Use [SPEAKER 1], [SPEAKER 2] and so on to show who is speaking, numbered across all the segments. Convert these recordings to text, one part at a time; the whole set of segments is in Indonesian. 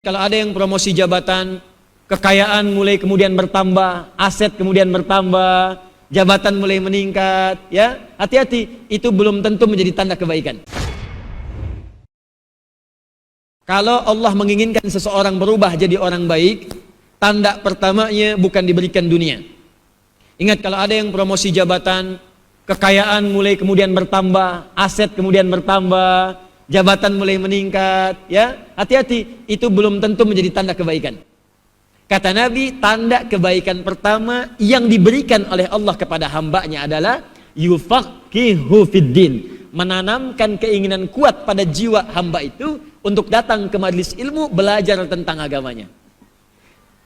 [SPEAKER 1] Kalau ada yang promosi jabatan, kekayaan mulai kemudian bertambah, aset kemudian bertambah, jabatan mulai meningkat, ya, hati-hati, itu belum tentu menjadi tanda kebaikan. Kalau Allah menginginkan seseorang berubah jadi orang baik, tanda pertamanya bukan diberikan dunia. Ingat, kalau ada yang promosi jabatan, kekayaan mulai kemudian bertambah, aset kemudian bertambah, jabatan mulai meningkat, ya, hati-hati, itu belum tentu menjadi tanda kebaikan. Kata Nabi, tanda kebaikan pertama yang diberikan oleh Allah kepada hambanya adalah yufaqihu fiddin, menanamkan keinginan kuat pada jiwa hamba itu untuk datang ke majelis ilmu, belajar tentang agamanya.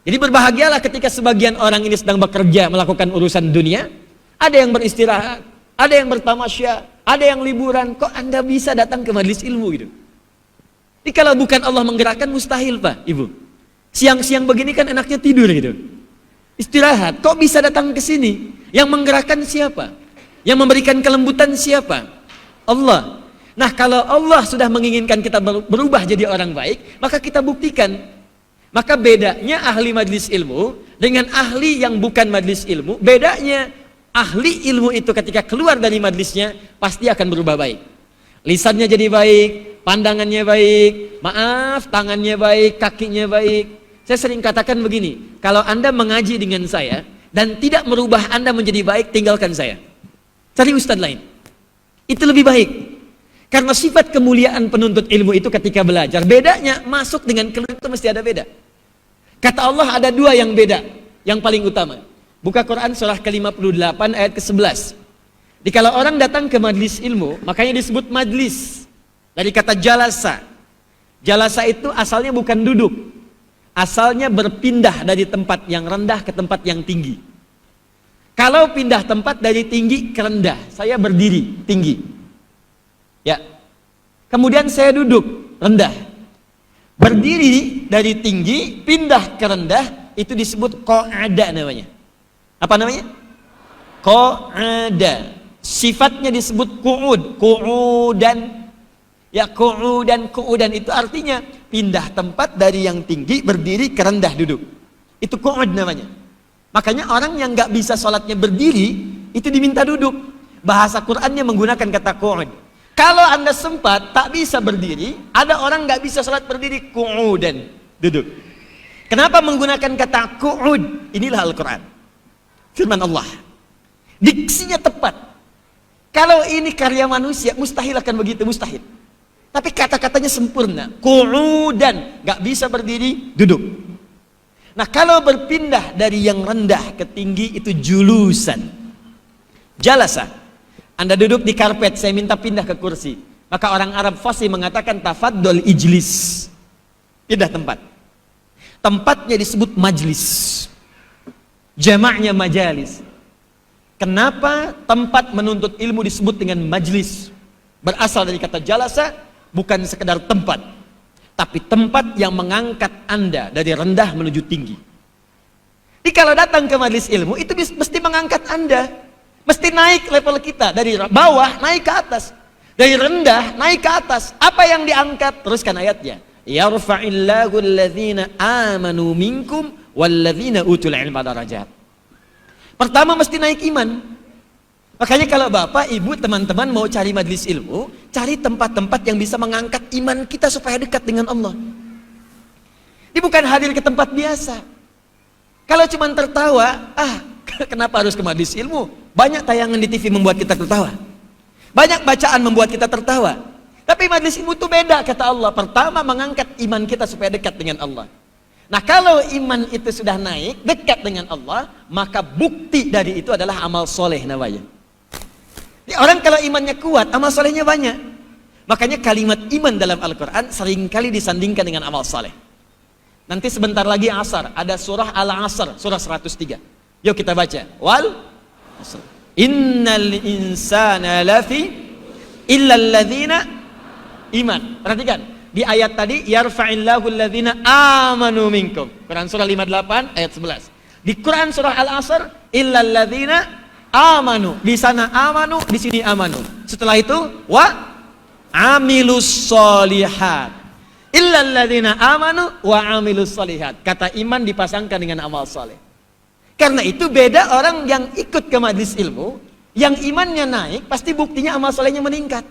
[SPEAKER 1] Jadi berbahagialah ketika sebagian orang ini sedang bekerja melakukan urusan dunia, ada yang beristirahat, ada yang bertamasya, ada yang liburan, kok Anda bisa datang ke majelis ilmu gitu? Jadi kalau bukan Allah menggerakkan, mustahil Pak, Ibu. Siang-siang begini kan enaknya tidur gitu. Istirahat, kok bisa datang ke sini? Yang menggerakkan siapa? Yang memberikan kelembutan siapa? Allah. Nah, kalau Allah sudah menginginkan kita berubah jadi orang baik, maka kita buktikan. Maka bedanya ahli majelis ilmu dengan ahli yang bukan majelis ilmu, bedanya ahli ilmu itu ketika keluar dari majelisnya pasti akan berubah baik. Lisannya jadi baik, pandangannya baik, maaf, tangannya baik, kakinya baik. Saya sering katakan begini, kalau Anda mengaji dengan saya dan tidak merubah Anda menjadi baik, tinggalkan saya. Cari ustadz lain. Itu lebih baik. Karena sifat kemuliaan penuntut ilmu itu ketika belajar, bedanya masuk dengan keluar itu mesti ada beda. Kata Allah ada dua yang beda, yang paling utama. Buka Quran surah ke-58 ayat ke-11. Kalau orang datang ke majlis ilmu, makanya disebut majlis. Dari kata jalasa. Jalasa itu asalnya bukan duduk. Asalnya berpindah dari tempat yang rendah ke tempat yang tinggi. Kalau pindah tempat dari tinggi ke rendah, saya berdiri tinggi. Ya. Kemudian saya duduk rendah. Berdiri dari tinggi, pindah ke rendah, itu disebut qa'ada namanya. Apa namanya? Qa'ada. Sifatnya disebut qu'ud, qu'udan. Ya, qu'udan itu artinya pindah tempat dari yang tinggi berdiri ke rendah duduk. Itu qu'ud namanya. Makanya orang yang nggak bisa sholatnya berdiri itu diminta duduk. Bahasa Qur'annya menggunakan kata qu'ud. Kalau Anda sempat tak bisa berdiri, ada orang nggak bisa sholat berdiri, qu'udan, duduk. Kenapa menggunakan kata qu'ud? Inilah Al-Quran. Firman Allah, diksinya tepat. Kalau ini karya manusia, mustahil akan begitu, mustahil. Tapi kata-katanya sempurna, qu'udan, gak bisa berdiri, duduk. Nah, kalau berpindah dari yang rendah ke tinggi itu julusan. Jalasa, Anda duduk di karpet, saya minta pindah ke kursi. Maka orang Arab fasih mengatakan tafaddol ijlis, pindah tempat. Tempatnya disebut majlis. Jamaknya majalis. Kenapa tempat menuntut ilmu disebut dengan majlis? Berasal dari kata jalasa, bukan sekedar tempat, tapi tempat yang mengangkat Anda dari rendah menuju tinggi. Jadi kalau datang ke majlis ilmu, itu mesti mengangkat Anda, mesti naik level kita, dari bawah naik ke atas, dari rendah naik ke atas. Apa yang diangkat? Teruskan ayatnya. Yarfa'illahu alladhina amanu minkum walladzina utul ilma darajat. Pertama mesti naik iman. Makanya kalau Bapak, Ibu, teman-teman mau cari majelis ilmu, cari tempat-tempat yang bisa mengangkat iman kita supaya dekat dengan Allah. Ini bukan hadir ke tempat biasa. Kalau cuma tertawa, kenapa harus ke majelis ilmu? Banyak tayangan di TV membuat kita tertawa. Banyak bacaan membuat kita tertawa. Tapi majelis ilmu itu beda, kata Allah. Pertama mengangkat iman kita supaya dekat dengan Allah. Nah, kalau iman itu sudah naik, dekat dengan Allah, maka bukti dari itu adalah amal soleh namanya. Jadi orang kalau imannya kuat, amal solehnya banyak. Makanya kalimat iman dalam Al-Quran seringkali disandingkan dengan amal soleh. Nanti sebentar lagi asar, ada surah Al-Asr, surah 103. Yuk kita baca. Wal asr. Innal insana lafi illa alladzina iman. Perhatikan. Di ayat tadi, yarfa'illahu alladhina amanu minkum. Quran surah 58 ayat 11. Di Quran surah Al-Asr, illa alladhina amanu. Di sana amanu, di sini amanu. Setelah itu, wa amilus solihat. Illal ladzina amanu wa amilus shalihat. Kata iman dipasangkan dengan amal saleh. Karena itu beda orang yang ikut ke majelis ilmu, yang imannya naik, pasti buktinya amal salehnya meningkat.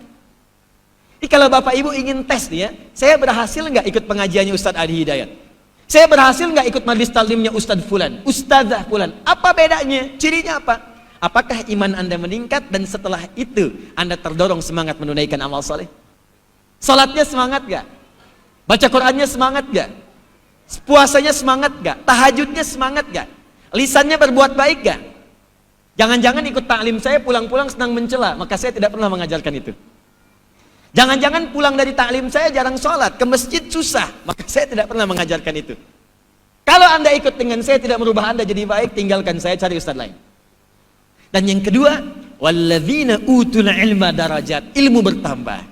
[SPEAKER 1] Jadi kalau Bapak Ibu ingin tes nih ya, saya berhasil nggak ikut pengajiannya Ustadz Adi Hidayat? Saya berhasil nggak ikut majelis taklimnya Ustadz Fulan, Ustadzah Fulan? Apa bedanya? Cirinya apa? Apakah iman Anda meningkat dan setelah itu Anda terdorong semangat menunaikan amal saleh? Salatnya semangat gak? Baca Qurannya semangat gak? Puasanya semangat gak? Tahajudnya semangat gak? Lisannya berbuat baik gak? Jangan-jangan ikut taklim saya pulang-pulang senang mencela, maka saya tidak pernah mengajarkan itu. Jangan-jangan pulang dari taklim saya jarang sholat, ke masjid susah, maka saya tidak pernah mengajarkan itu. Kalau Anda ikut dengan saya tidak merubah Anda jadi baik, tinggalkan saya, cari ustaz lain. Dan yang kedua, walladzina utul ilma darajat, ilmu bertambah.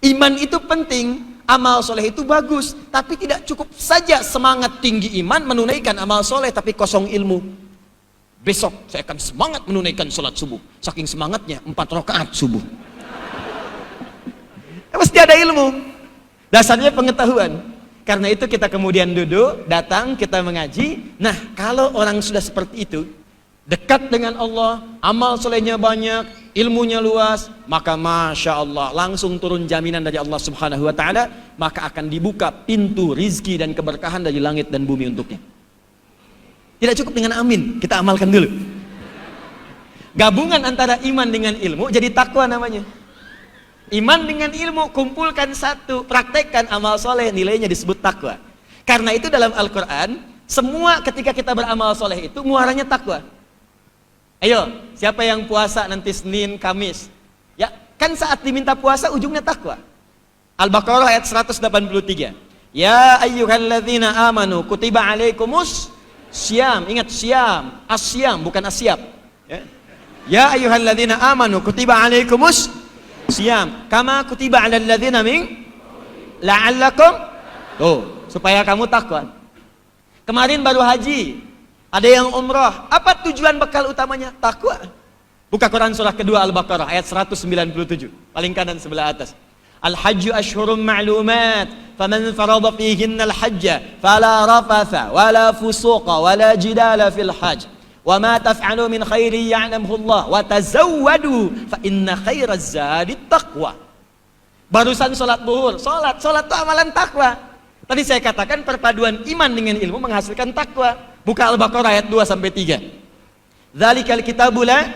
[SPEAKER 1] Iman itu penting, amal soleh itu bagus, tapi tidak cukup saja semangat tinggi iman menunaikan amal soleh tapi kosong ilmu. Besok saya akan semangat menunaikan sholat subuh, saking semangatnya 4 rakaat subuh. Mesti ada ilmu, dasarnya pengetahuan. Karena itu kita kemudian duduk, datang, kita mengaji. Nah, kalau orang sudah seperti itu, dekat dengan Allah, amal solehnya banyak, ilmunya luas, maka Masya Allah, langsung turun jaminan dari Allah Subhanahu wa Ta'ala, maka akan dibuka pintu rizki dan keberkahan dari langit dan bumi untuknya. Tidak cukup dengan amin, kita amalkan dulu. Gabungan antara iman dengan ilmu jadi takwa namanya. Iman dengan ilmu, kumpulkan satu, praktekkan amal soleh, nilainya disebut takwa. Karena itu dalam Al-Quran, semua ketika kita beramal soleh itu muaranya takwa. Ayo, siapa yang puasa nanti Senin, Kamis? Ya, kan saat diminta puasa ujungnya takwa. Al-Baqarah ayat 183. Ya ayyuhalladzina amanu kutiba alaikumus syiyam. Ingat syiyam, asyam bukan asyab. Ya ayyuhalladzina amanu kutiba alaikumus syiyam kama kutiba alal ladzina min la'allakum supaya kamu takwa. Kemarin baru haji, ada yang umrah. Apa tujuan bekal utamanya? Takwa. Buka Quran surah kedua Al-Baqarah ayat 197, paling kanan sebelah atas. Al-hajju ashhurum ma'lumat, faman farada fihinna al-hajja fala rafatha wala fusuqa wala jidala fil hajj. Wa ma taf'alu min khairi ya'lamhu Allah wa tazawwadu fa inna khairaz zadi taqwa. Barusan salat zuhur, salat itu amalan takwa. Tadi saya katakan perpaduan iman dengan ilmu menghasilkan takwa. Buka Al-Baqarah ayat 2 sampai 3. Dzalikal kitabu la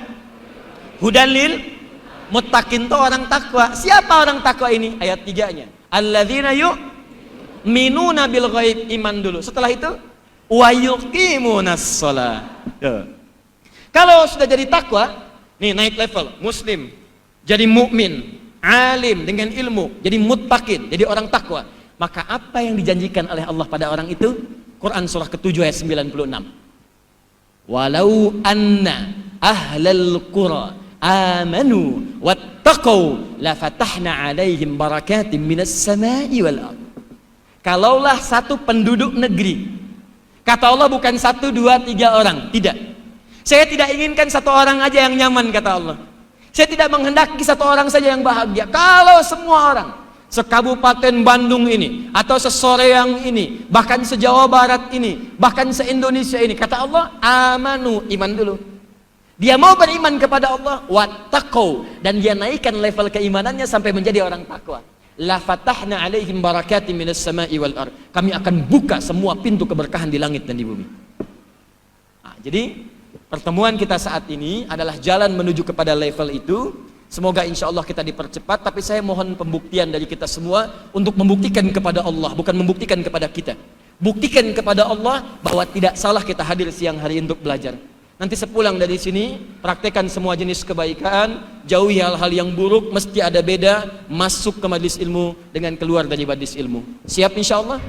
[SPEAKER 1] hudan lil muttaqin, itu orang takwa. Siapa orang takwa ini? Ayat 3-nya. Alladzina yu'minuna bil ghaib, iman dulu. Setelah itu wa yuqimunas shalah. Kalau sudah jadi takwa, nih naik level, muslim, jadi mukmin, alim dengan ilmu, jadi muttaqin, jadi orang takwa. Maka apa yang dijanjikan oleh Allah pada orang itu? Quran surah ke-7 ayat 96. Walau anna ahlal qura amanu wattaqau la fatahna alaihim barakatim minas samai wal ardh. Kalaulah satu penduduk negeri, kata Allah bukan 1, 2, 3 orang, tidak. Saya tidak inginkan satu orang aja yang nyaman, kata Allah. Saya tidak menghendaki satu orang saja yang bahagia. Kalau semua orang sekabupaten Bandung ini, atau sesoreang ini, bahkan se-Jawa Barat ini, bahkan se-Indonesia ini, kata Allah, amanu, iman dulu. Dia mau beriman kepada Allah, wattaqau, dan dia naikkan level keimanannya sampai menjadi orang takwa. La fatahna alaihim barakatim minas sama'i wal ardh. Kami akan buka semua pintu keberkahan di langit dan di bumi. Nah, jadi pertemuan kita saat ini adalah jalan menuju kepada level itu. Semoga insya Allah kita dipercepat, tapi saya mohon pembuktian dari kita semua untuk membuktikan kepada Allah, bukan membuktikan kepada kita. Buktikan kepada Allah bahwa tidak salah kita hadir siang hari untuk belajar. Nanti sepulang dari sini, praktekkan semua jenis kebaikan, jauhi hal-hal yang buruk, mesti ada beda masuk ke majlis ilmu dengan keluar dari majlis ilmu. Siap insya Allah?